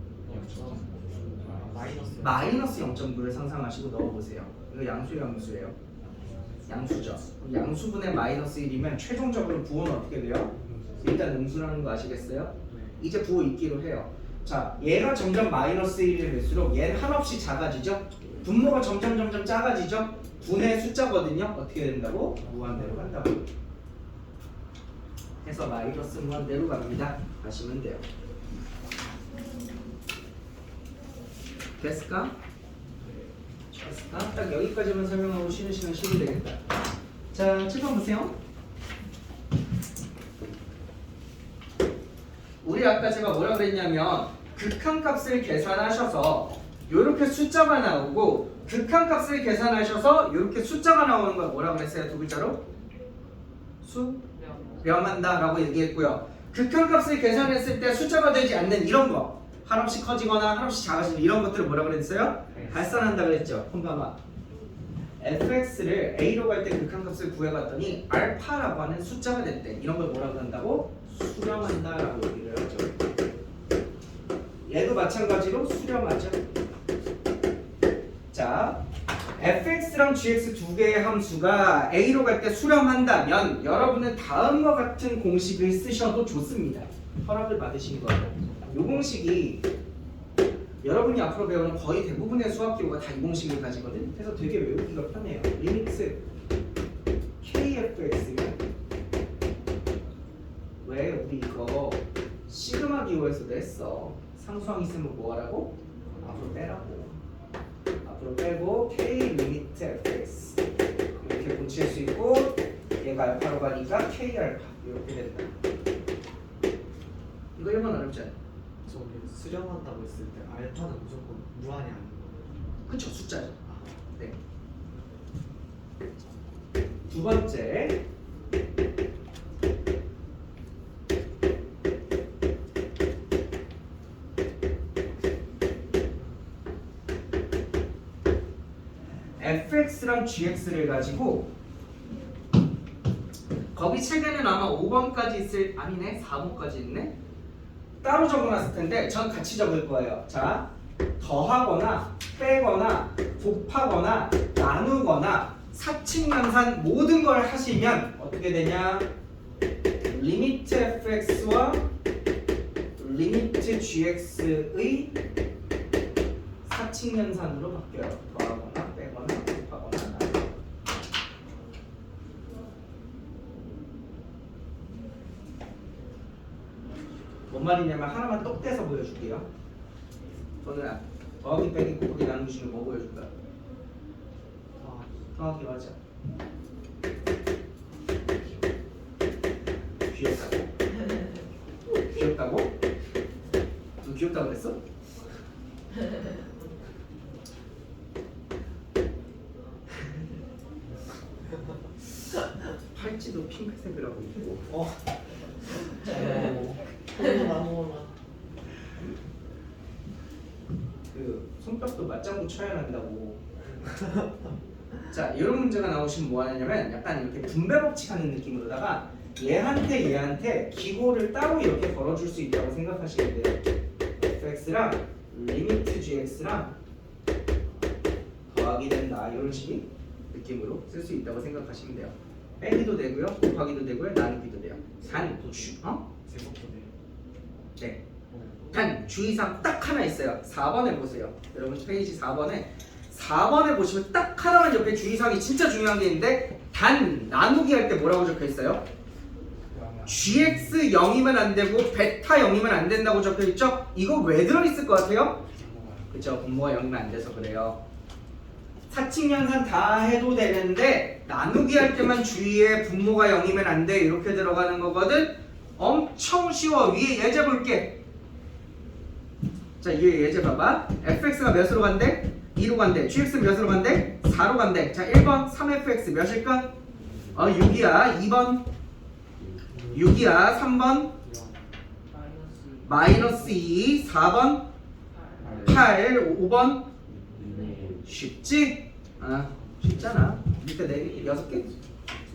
마이너스 0.9를 상상하시고 넣어보세요. 이거 양수예요? 양수죠. 양수분의 마이너스 1이면 최종적으로 부호는 어떻게 돼요? 일단 음수라는 거 아시겠어요? 이제 부호 있기로 해요. 자, 얘가 점점 마이너스 1이 될수록 얘는 한없이 작아지죠? 분모가 점점 작아지죠? 분의 숫자거든요. 어떻게 된다고? 무한대로 간다고. 해서 마이너스 무한대로 갑니다. 하시면 돼요. 됐을까? 딱 여기까지만 설명하고 쉬는 시간 쉬면 되겠다. 자, 7번 보세요. 우리 아까 제가 뭐라 그랬냐면 극한값을 계산하셔서 요렇게 숫자가 나오고 극한값을 계산하셔서 이렇게 숫자가 나오는 걸 뭐라고 했어요? 두 글자로? 수렴한다 라고 얘기했고요. 극한값을 계산했을 때 숫자가 되지 않는 이런 거 한없이 커지거나 한없이 작아지는 이런 것들을 뭐라고 그랬어요? 발산한다 그랬죠. 그럼 봐봐, fx를 a로 갈 때 극한값을 구해봤더니 알파라고 하는 숫자가 됐대. 이런 걸 뭐라고 한다고? 수렴한다 라고 얘기를 하죠. 얘도 마찬가지로 수렴하죠. 자, fx랑 gx 두 개의 함수가 a로 갈 때 수렴한다면 여러분은 다음과 같은 공식을 쓰셔도 좋습니다. 허락을 받으신 거예요. 이 공식이 여러분이 앞으로 배우는 거의 대부분의 수학 기호가 다 이 공식을 가지거든. 그래서 되게 외우기가 편해요. 리미트 kfx면 왜 우리 이거 시그마 기호에서도 했어. 상수항 있으면 뭐하라고? 앞으로 빼라고. 앞으로 빼고 k 리미트 fx 이렇게 고칠 수 있고 얘가 알파로 가니까 k 알파 이렇게 된다. 이거 1번 어렵지 않아? 저기 수렴한다고 했을 때 알파는 무조건 무한이 아닌 거예요. 그쵸, 숫자죠. 네. 두 번째, fx랑 gx를 가지고 거기 책에는 아마 5번까지 있을, 아니네 4번까지 있네. 따로 적어놨을 텐데 전 같이 적을 거예요. 자, 더하거나 빼거나 곱하거나 나누거나 사칙연산 모든 걸 하시면 어떻게 되냐? 리미트 fx와 리미트 gx의 사칙연산으로 바뀌어요. 더하거나 빼거나 곱하거나 나누거나. 뭔 말이냐면 하나만 똑 떼서 보여줄게요. 저는 더하기 빼기 곱하기 나누기 중에 뭐 보여줄까? 더하기 맞아. 귀엽다고? 귀엽다고? 너 귀엽다고 그랬어? 팔찌도 핑크색을 하고 있고. 그 손뼉도 맞장구 쳐야 한다고. 자, 이런 문제가 나오시면 뭐 하냐면 약간 이렇게 분배 법칙하는 느낌으로다가 얘한테 기호를 따로 이렇게 걸어줄 수 있다고 생각하시면 돼요. fx랑 리미트 gx랑 더하기 된다 이런 식의 느낌으로 쓸 수 있다고 생각하시면 돼요. 빼기도 되고요, 곱하기도 되고요, 나누기도 돼요. 단 네. 단 주의사항 딱 하나 있어요. 4번에 보세요. 여러분 페이지 4번에 보시면 딱 하나만 옆에 주의사항이 진짜 중요한 게 있는데 단 나누기 할 때 뭐라고 적혀 있어요? gx 0이면 안 되고 베타 0이면 안 된다고 적혀 있죠? 이거 왜 들어 있을 것 같아요? 그쵸? 분모가 0이면 안 돼서 그래요. 사칙연산 다 해도 되는데 나누기 할 때만 주의해. 분모가 0이면 안 돼. 이렇게 들어가는 거거든. 엄청 쉬워. 위에 예제 볼게. 자, 위에 예제 봐봐. fx가 몇으로 간대? 2로 간대. gx 몇으로 간대? 4로 간대. 자, 1번 3fx 몇일까? 6이야. 2번 6이야. 3번 마이너스 2. 4번 8. 5번 쉽지? 쉽잖아. 밑에 4개, 6개?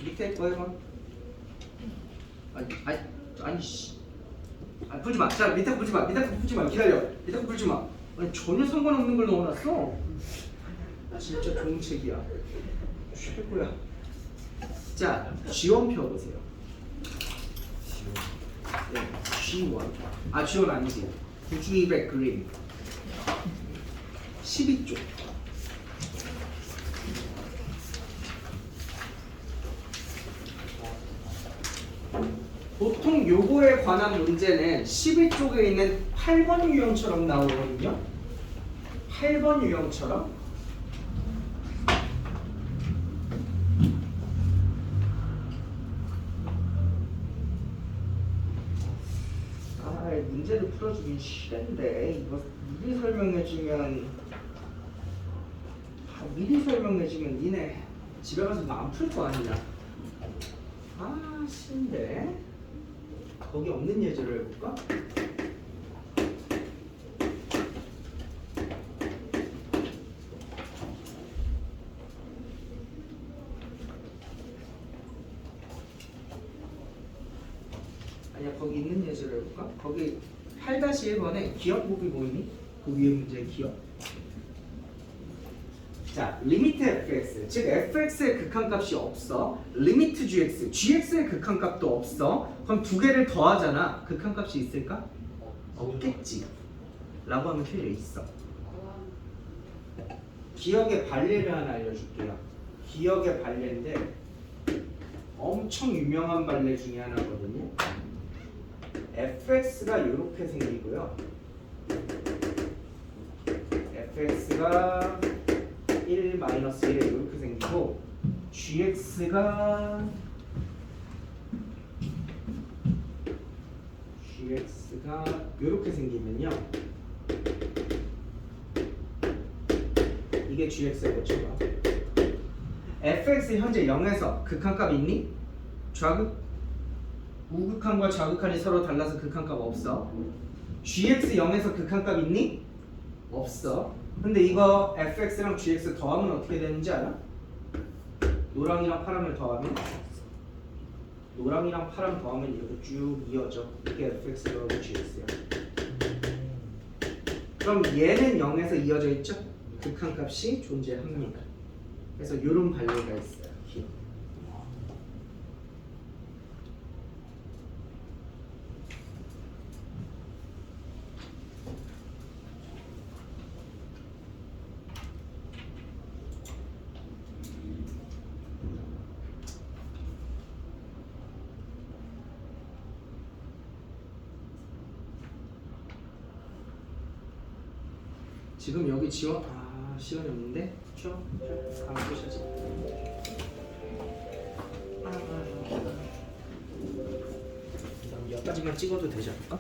밑에 거 해봐. 아니 씨. 풀지 마. 자, 밑에 거 풀지 마. 밑에 거 풀지 마. 기다려. 밑에 거 풀지 마. 아니, 전혀 상관없는 걸 넣어놨어. 진짜 좋은 책이야. 최고야. 자, 지원표 보세요. 네, G1. G1 아니지. 9200 그림. 12쪽. 보통 요거에 관한 문제는 12쪽에 있는 8번 유형처럼 나오거든요. 8번 유형처럼. 문제를 풀어주긴 싫은데 이거 미리 설명해주면 니네 집에 가서 안 풀 거 아니냐. 싫은데. 거기 없는 예제를 해볼까? 아니야, 거기 있는 예제를 해볼까? 거기 8-1번에 기억 보기 보이니? 그 위에 문제 기억. 자, 리미트 fx, 즉 fx의 극한값이 없어. 리미트 gx, gx의 극한값도 없어. 그럼 두 개를 더하잖아. 극한값이 있을까? 없겠지. 라고 하면 틀려 있어. 기억의 발레를 하나 알려줄게요. 기억의 발레인데 엄청 유명한 발레 중에 하나거든요. fx가 이렇게 생기고요. fx가 1 마이너스 1에 이렇게 생기고 gx가 이렇게 생기면요. 이게 gx의 고쳐봐. fx 현재 0에서 극한값 있니? 좌극? 우극한과 좌극한이 서로 달라서 극한값 없어. gx 0에서 극한값 있니? 없어. 근데 이거 fx랑 gx 더하면 어떻게 되는지 알아? 노랑이랑 파랑을 더하면 이렇게 쭉 이어져. 이게 fx로 gx야. 그럼 얘는 0에서 이어져 있죠? 극한값이 존재합니다. 그래서 이런 발레가 있어요. 기억. 지금 여기 지원 시간이 없는데 쉬어. 다음 보셔야지. 여기까지만 찍어도 되지 않을까?